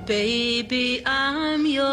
Baby, I'm yours,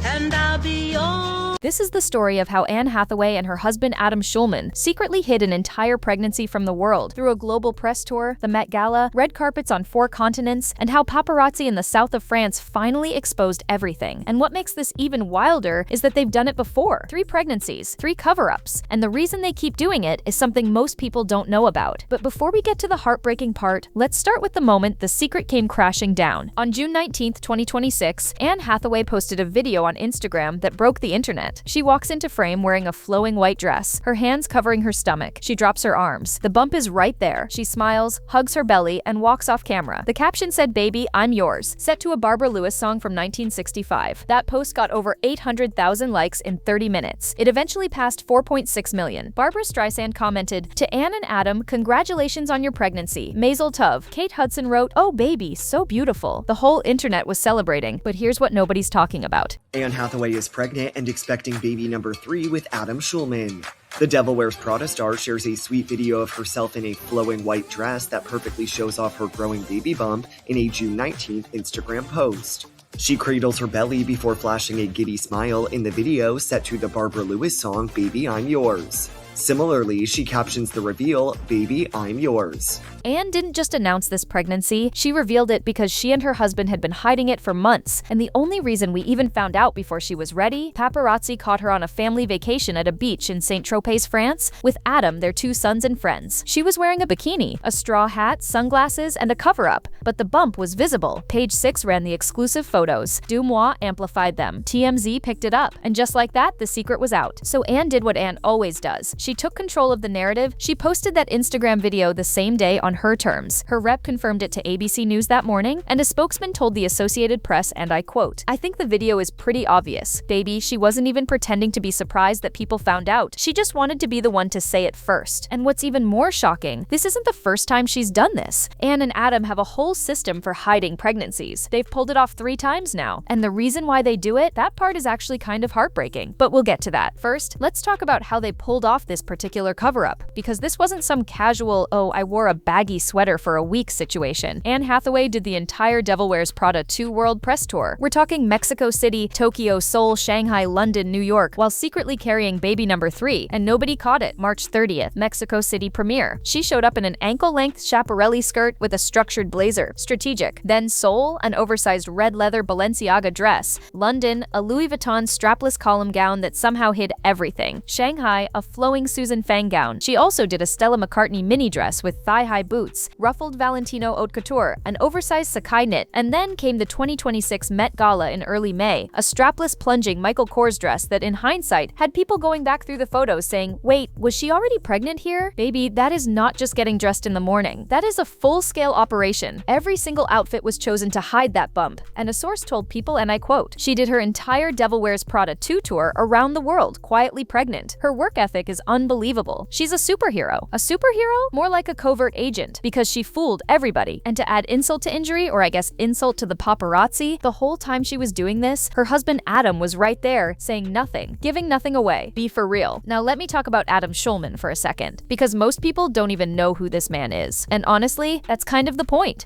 and I'll be yours. This is the story of how Anne Hathaway and her husband Adam Shulman secretly hid an entire pregnancy from the world through a global press tour, the Met Gala, red carpets on 4 continents, and how paparazzi in the south of France finally exposed everything. And what makes this even wilder is that they've done it before. 3 pregnancies, 3 cover-ups, and the reason they keep doing it is something most people don't know about. But before we get to the heartbreaking part, let's start with the moment the secret came crashing down. On June 19, 2026, Anne Hathaway posted a video on Instagram that broke the internet. She walks into frame wearing a flowing white dress, her hands covering her stomach. She drops her arms. The bump is right there. She smiles, hugs her belly, and walks off camera. The caption said, "Baby, I'm yours," set to a Barbara Lewis song from 1965. That post got over 800,000 likes in 30 minutes. It eventually passed 4.6 million. Barbara Streisand commented, "To Anne and Adam, congratulations on your pregnancy. Mazel tov." Kate Hudson wrote, "Oh baby, so beautiful." The whole internet was celebrating, but here's what nobody's talking about. Anne Hathaway is pregnant and expecting baby number 3 with Adam Shulman. The Devil Wears Prada star shares a sweet video of herself in a flowing white dress that perfectly shows off her growing baby bump in a June 19th Instagram post. She cradles her belly before flashing a giddy smile in the video set to the Barbara Lewis song "Baby, I'm Yours." Similarly, she captions the reveal, "Baby, I'm yours." Anne didn't just announce this pregnancy, she revealed it because she and her husband had been hiding it for months, and the only reason we even found out before she was ready, paparazzi caught her on a family vacation at a beach in Saint-Tropez, France, with Adam, their 2 sons and friends. She was wearing a bikini, a straw hat, sunglasses, and a cover-up, but the bump was visible. Page 6 ran the exclusive photos. Deux Moi amplified them. TMZ picked it up, and just like that, the secret was out. So Anne did what Anne always does. She took control of the narrative. She posted that Instagram video the same day on her terms. Her rep confirmed it to ABC News that morning, and a spokesman told the Associated Press, and I quote, "I think the video is pretty obvious. Baby, she wasn't even pretending to be surprised that people found out. She just wanted to be the one to say it first." And what's even more shocking, this isn't the first time she's done this. Anne and Adam have a whole system for hiding pregnancies. They've pulled it off 3 times now. And the reason why they do it, that part is actually kind of heartbreaking. But we'll get to that. First, let's talk about how they pulled off this particular cover-up, because this wasn't some casual, "oh, I wore a baggy sweater for a week" situation. Anne Hathaway did the entire Devil Wears Prada 2 world press tour. We're talking Mexico City, Tokyo, Seoul, Shanghai, London, New York, while secretly carrying baby number 3, and nobody caught it. March 30th, Mexico City premiere. She showed up in an ankle-length Schiaparelli skirt with a structured blazer. Strategic. Then Seoul, an oversized red leather Balenciaga dress. London, a Louis Vuitton strapless column gown that somehow hid everything. Shanghai, a flowing Susan Fang gown. She also did a Stella McCartney mini dress with thigh-high boots, ruffled Valentino haute couture, an oversized Sakai knit, and then came the 2026 Met Gala in early May, a strapless plunging Michael Kors dress that in hindsight had people going back through the photos saying, "Wait, was she already pregnant here?" Baby, that is not just getting dressed in the morning. That is a full-scale operation. Every single outfit was chosen to hide that bump, and a source told People, and I quote, "She did her entire Devil Wears Prada 2 tour around the world, quietly pregnant. Her work ethic is unbelievable. She's a superhero." A superhero? More like a covert agent, because she fooled everybody. And to add insult to injury, or I guess insult to the paparazzi, the whole time she was doing this, her husband Adam was right there, saying nothing, giving nothing away. Be for real. Now let me talk about Adam Shulman for a second, because most people don't even know who this man is. And honestly, that's kind of the point.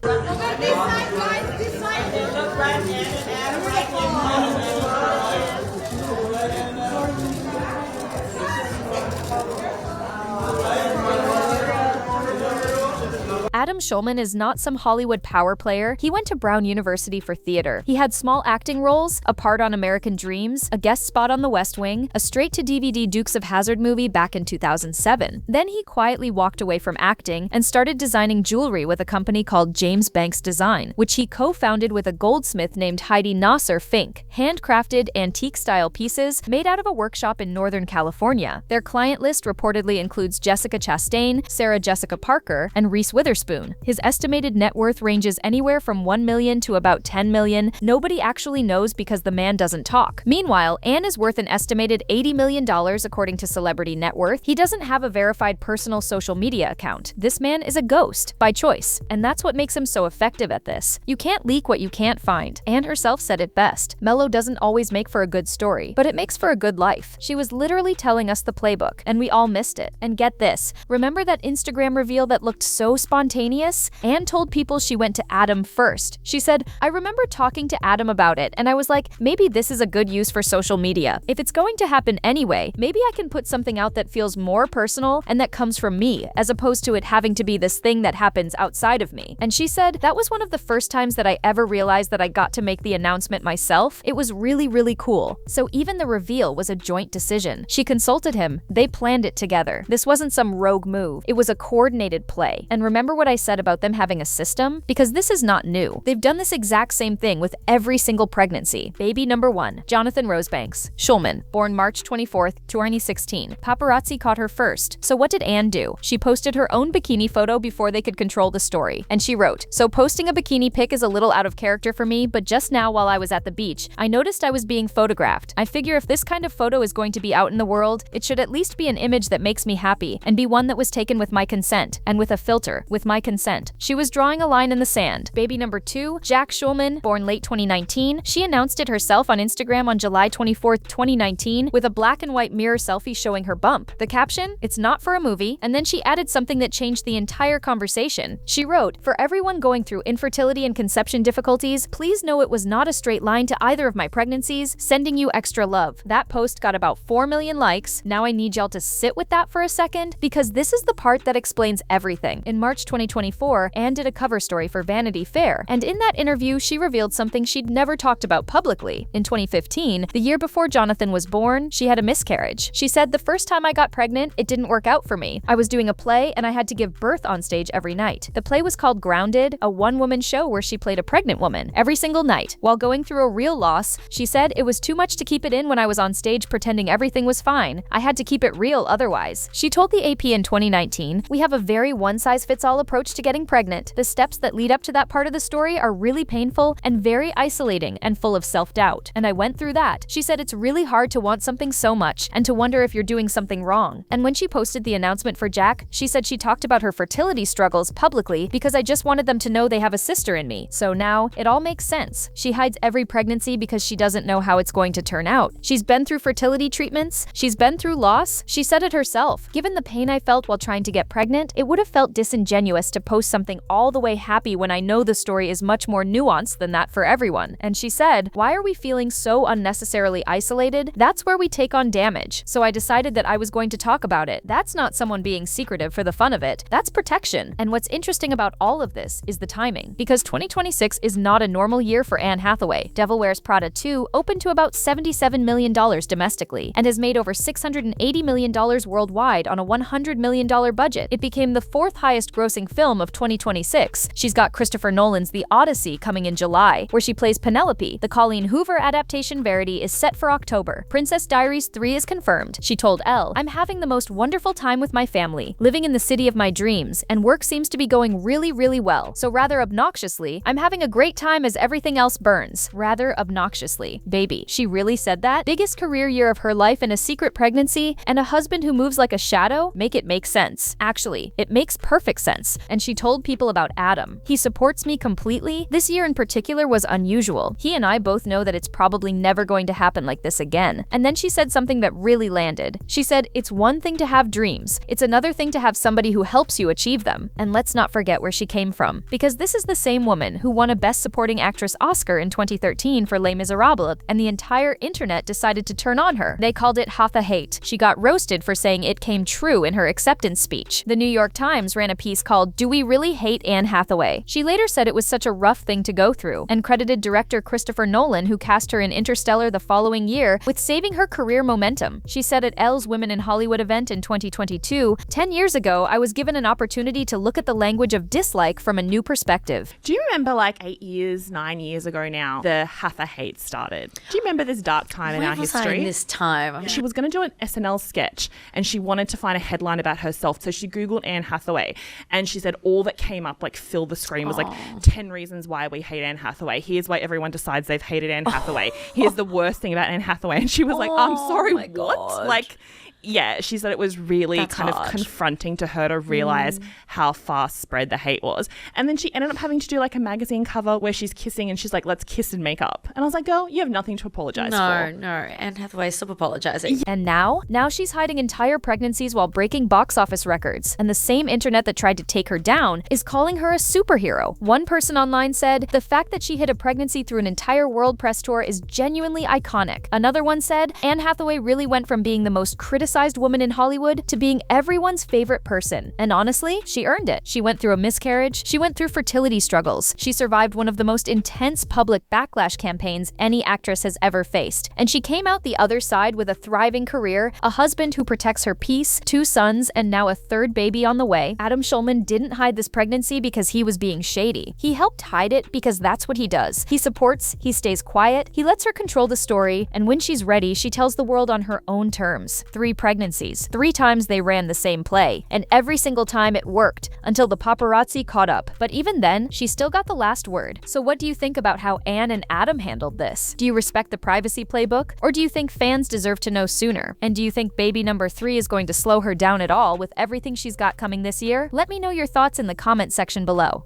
Adam Shulman is not some Hollywood power player. He went to Brown University for theater. He had small acting roles, a part on American Dreams, a guest spot on The West Wing, a straight-to-DVD Dukes of Hazzard movie back in 2007. Then he quietly walked away from acting and started designing jewelry with a company called James Banks Design, which he co-founded with a goldsmith named Heidi Nasser Fink. Handcrafted, antique-style pieces made out of a workshop in Northern California. Their client list reportedly includes Jessica Chastain, Sarah Jessica Parker, and Reese Witherspoon. His estimated net worth ranges anywhere from $1 million to about $10 million. Nobody actually knows because the man doesn't talk. Meanwhile, Anne is worth an estimated $80 million according to Celebrity Net Worth. He doesn't have a verified personal social media account. This man is a ghost, by choice. And that's what makes him so effective at this. You can't leak what you can't find. Anne herself said it best. Mellow doesn't always make for a good story, but it makes for a good life. She was literally telling us the playbook, and we all missed it. And get this, remember that Instagram reveal that looked so spontaneous spontaneous. Anne told people she went to Adam first. She said, "I remember talking to Adam about it, and I was like, maybe this is a good use for social media. If it's going to happen anyway, maybe I can put something out that feels more personal and that comes from me, as opposed to it having to be this thing that happens outside of me." And she said, "That was one of the first times that I ever realized that I got to make the announcement myself. It was really, really cool." So even the reveal was a joint decision. She consulted him. They planned it together. This wasn't some rogue move. It was a coordinated play. And remember what I said about them having a system? Because this is not new. They've done this exact same thing with every single pregnancy. Baby number 1, Jonathan Rosebanks Shulman, born March 24th, 2016. Paparazzi caught her first. So what did Anne do? She posted her own bikini photo before they could control the story. And she wrote, "So posting a bikini pic is a little out of character for me, but just now while I was at the beach, I noticed I was being photographed. I figure if this kind of photo is going to be out in the world, it should at least be an image that makes me happy and be one that was taken with my consent and with a filter, with my consent." She was drawing a line in the sand. Baby number 2, Jack Shulman, born late 2019. She announced it herself on Instagram on July 24th, 2019, with a black and white mirror selfie showing her bump. The caption, "It's not for a movie," and then she added something that changed the entire conversation. She wrote, "For everyone going through infertility and conception difficulties, please know it was not a straight line to either of my pregnancies. Sending you extra love." That post got about 4 million likes. Now I need y'all to sit with that for a second, because this is the part that explains everything. In March 2024, Anne did a cover story for Vanity Fair, and in that interview, she revealed something she'd never talked about publicly. In 2015, the year before Jonathan was born, she had a miscarriage. She said, "The first time I got pregnant, it didn't work out for me. I was doing a play and I had to give birth on stage every night. The play was called Grounded, a one-woman show where she played a pregnant woman every single night. While going through a real loss, she said, it was too much to keep it in when I was on stage pretending everything was fine. I had to keep it real otherwise." She told the AP in 2019, "We have a very one-size-fits-all approach to getting pregnant. The steps that lead up to that part of the story are really painful and very isolating and full of self-doubt. And I went through that." She said, "It's really hard to want something so much and to wonder if you're doing something wrong." And when she posted the announcement for Jack, she said she talked about her fertility struggles publicly because I just wanted them to know they have a sister in me. So now, it all makes sense. She hides every pregnancy because she doesn't know how it's going to turn out. She's been through fertility treatments. She's been through loss. She said it herself. "Given the pain I felt while trying to get pregnant, it would have felt disingenuous to post something all the way happy when I know the story is much more nuanced than that for everyone." And she said, "Why are we feeling so unnecessarily isolated? That's where we take on damage. So I decided that I was going to talk about it. That's not someone being secretive for the fun of it. That's protection." And what's interesting about all of this is the timing, because 2026 is not a normal year for Anne Hathaway. Devil Wears Prada 2 opened to about $77 million domestically and has made over $680 million worldwide on a $100 million budget. It became the 4th highest grossing film of 2026. She's got Christopher Nolan's The Odyssey coming in July, where she plays Penelope. The Colleen Hoover adaptation Verity is set for October. Princess Diaries 3 is confirmed. She told Elle, "I'm having the most wonderful time with my family, living in the city of my dreams, and work seems to be going really, really well. So rather obnoxiously, I'm having a great time as everything else burns." Rather obnoxiously. Baby, she really said that? Biggest career year of her life and a secret pregnancy and a husband who moves like a shadow? Make it make sense. Actually, it makes perfect sense. And she told people about Adam. "He supports me completely. This year in particular was unusual. He and I both know that it's probably never going to happen like this again." And then she said something that really landed. She said, "It's one thing to have dreams. It's another thing to have somebody who helps you achieve them." And let's not forget where she came from, because this is the same woman who won a Best Supporting Actress Oscar in 2013 for Les Miserables, and the entire internet decided to turn on her. They called it Hatha hate. She got roasted for saying it came true in her acceptance speech. The New York Times ran a piece called "Do We Really Hate Anne Hathaway?" She later said it was such a rough thing to go through, and credited director Christopher Nolan, who cast her in Interstellar the following year, with saving her career momentum. She said at Elle's Women in Hollywood event in 2022, "10 years ago, I was given an opportunity to look at the language of dislike from a new perspective." Do you remember like 9 years ago now, the Hatha hate started? Do you remember this dark time in our history? In this time? She was going to do an SNL sketch and she wanted to find a headline about herself. So she Googled Anne Hathaway and she said all that came up, like filled the screen, was like 10 reasons why we hate Anne Hathaway. Here's why everyone decides they've hated Anne Hathaway. Here's the worst thing about Anne Hathaway. And she was like, "I'm sorry, what?" God. Like, Yeah, she said it was really That's kind hard. of confronting to her to realize how fast spread the hate was. And then she ended up having to do like a magazine cover where she's kissing and she's like, let's kiss and make up. And I was like, girl, you have nothing to apologize for. No, Anne Hathaway, stop apologizing. And now she's hiding entire pregnancies while breaking box office records. And the same internet that tried to take her down is calling her a superhero. One person online said, the fact that she hid a pregnancy through an entire world press tour is genuinely iconic. Another one said, Anne Hathaway really went from being the most criticized woman in Hollywood to being everyone's favorite person. And honestly, she earned it. She went through a miscarriage. She went through fertility struggles. She survived one of the most intense public backlash campaigns any actress has ever faced. And she came out the other side with a thriving career, a husband who protects her peace, 2 sons, and now a 3rd baby on the way. Adam Shulman didn't hide this pregnancy because he was being shady. He helped hide it because that's what he does. He supports, he stays quiet, he lets her control the story, and when she's ready, she tells the world on her own terms. 3 pregnancies. 3 times they ran the same play. And every single time it worked, until the paparazzi caught up. But even then, she still got the last word. So what do you think about how Anne and Adam handled this? Do you respect the privacy playbook? Or do you think fans deserve to know sooner? And do you think baby number 3 is going to slow her down at all with everything she's got coming this year? Let me know your thoughts in the comment section below.